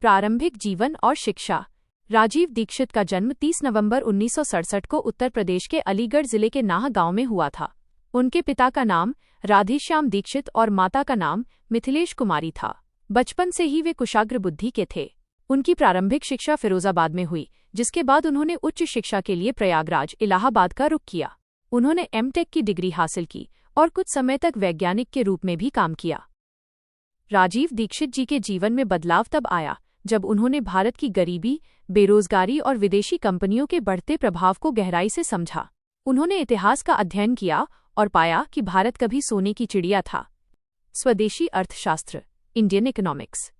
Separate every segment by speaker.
Speaker 1: प्रारंभिक जीवन और शिक्षा। राजीव दीक्षित का जन्म 30 नवंबर 1967 को उत्तर प्रदेश के अलीगढ़ जिले के नाह गांव में हुआ था। उनके पिता का नाम राधेश्याम दीक्षित और माता का नाम मिथिलेश कुमारी था। बचपन से ही वे कुशाग्र बुद्धि के थे। उनकी प्रारंभिक शिक्षा फिरोजाबाद में हुई, जिसके बाद उन्होंने उच्च शिक्षा के लिए प्रयागराज, इलाहाबाद का रुख किया। उन्होंने एमटेक की डिग्री हासिल की और कुछ समय तक वैज्ञानिक के रूप में भी काम किया। राजीव दीक्षित जी के जीवन में बदलाव तब आया जब उन्होंने भारत की गरीबी, बेरोजगारी और विदेशी कंपनियों के बढ़ते प्रभाव को गहराई से समझा। उन्होंने इतिहास का अध्ययन किया और पाया कि भारत कभी सोने की चिड़िया था। स्वदेशी अर्थशास्त्र, इंडियन इकोनॉमिक्स।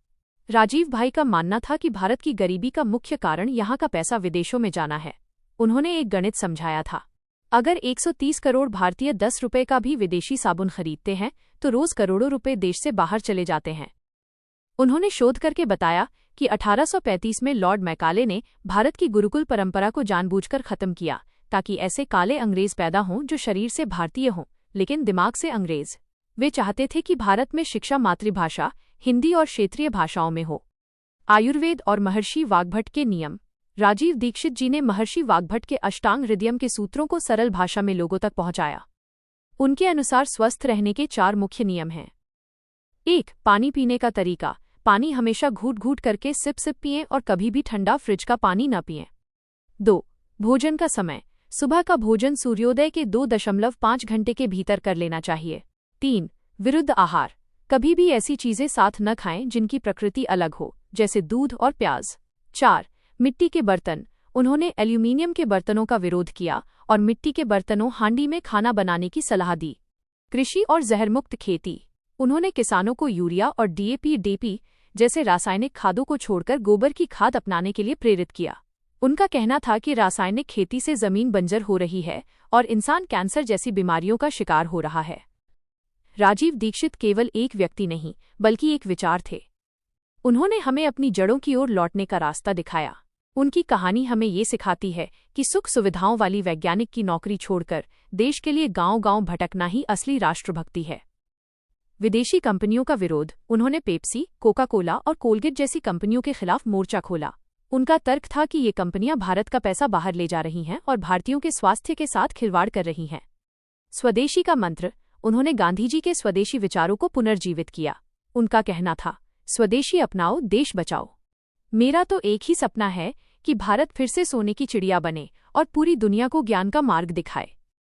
Speaker 1: राजीव भाई का मानना था कि भारत की गरीबी का मुख्य कारण यहाँ का पैसा विदेशों में जाना है। उन्होंने एक गणित समझाया था। अगर 130 करोड़ भारतीय 10 रुपये का भी विदेशी साबुन खरीदते हैं तो रोज करोड़ों रुपए देश से बाहर चले जाते हैं। उन्होंने शोध करके बताया कि 1835 में लॉर्ड मैकाले ने भारत की गुरुकुल परंपरा को जानबूझकर खत्म किया ताकि ऐसे काले अंग्रेज पैदा हों जो शरीर से भारतीय हों लेकिन दिमाग से अंग्रेज। वे चाहते थे कि भारत में शिक्षा मातृभाषा हिंदी और क्षेत्रीय भाषाओं में हो। आयुर्वेद और महर्षि वाग्भट के नियम। राजीव दीक्षित जी ने महर्षि वाग्भट के अष्टांग हृदयम के सूत्रों को सरल भाषा में लोगों तक पहुंचाया। उनके अनुसार स्वस्थ रहने के 4 मुख्य नियम हैं। 1. पानी पीने का तरीका। पानी हमेशा घूट घूट करके सिप सिप पिएं और कभी भी ठंडा फ्रिज का पानी न पिएं। 2. भोजन का समय। सुबह का भोजन सूर्योदय के 2.5 घंटे के भीतर कर लेना चाहिए। 3. विरुद्ध आहार। कभी भी ऐसी चीजें साथ न खाएं जिनकी प्रकृति अलग हो, जैसे दूध और प्याज। 4. मिट्टी के बर्तन। उन्होंने एल्यूमीनियम के बर्तनों का विरोध किया और मिट्टी के बर्तनों हांडी में खाना बनाने की सलाह दी। कृषि और जहरमुक्त खेती। उन्होंने किसानों को यूरिया और डीएपी जैसे रासायनिक खादों को छोड़कर गोबर की खाद अपनाने के लिए प्रेरित किया। उनका कहना था कि रासायनिक खेती से जमीन बंजर हो रही है और इंसान कैंसर जैसी बीमारियों का शिकार हो रहा है। राजीव दीक्षित केवल एक व्यक्ति नहीं बल्कि एक विचार थे। उन्होंने हमें अपनी जड़ों की ओर लौटने का रास्ता दिखाया। उनकी कहानी हमें ये सिखाती है कि सुख सुविधाओं वाली वैज्ञानिक की नौकरी छोड़कर देश के लिए गांव-गांव भटकना ही असली राष्ट्रभक्ति है। विदेशी कंपनियों का विरोध। उन्होंने पेप्सी, कोका कोला और कोलगेट जैसी कंपनियों के खिलाफ मोर्चा खोला। उनका तर्क था कि ये कंपनियां भारत का पैसा बाहर ले जा रही हैं और भारतीयों के स्वास्थ्य के साथ खिलवाड़ कर रही हैं। स्वदेशी का मंत्र। उन्होंने गांधीजी के स्वदेशी विचारों को पुनर्जीवित किया। उनका कहना था, स्वदेशी अपनाओ, देश बचाओ। मेरा तो एक ही सपना है कि भारत फिर से सोने की चिड़िया बने और पूरी दुनिया को ज्ञान का मार्ग दिखाए।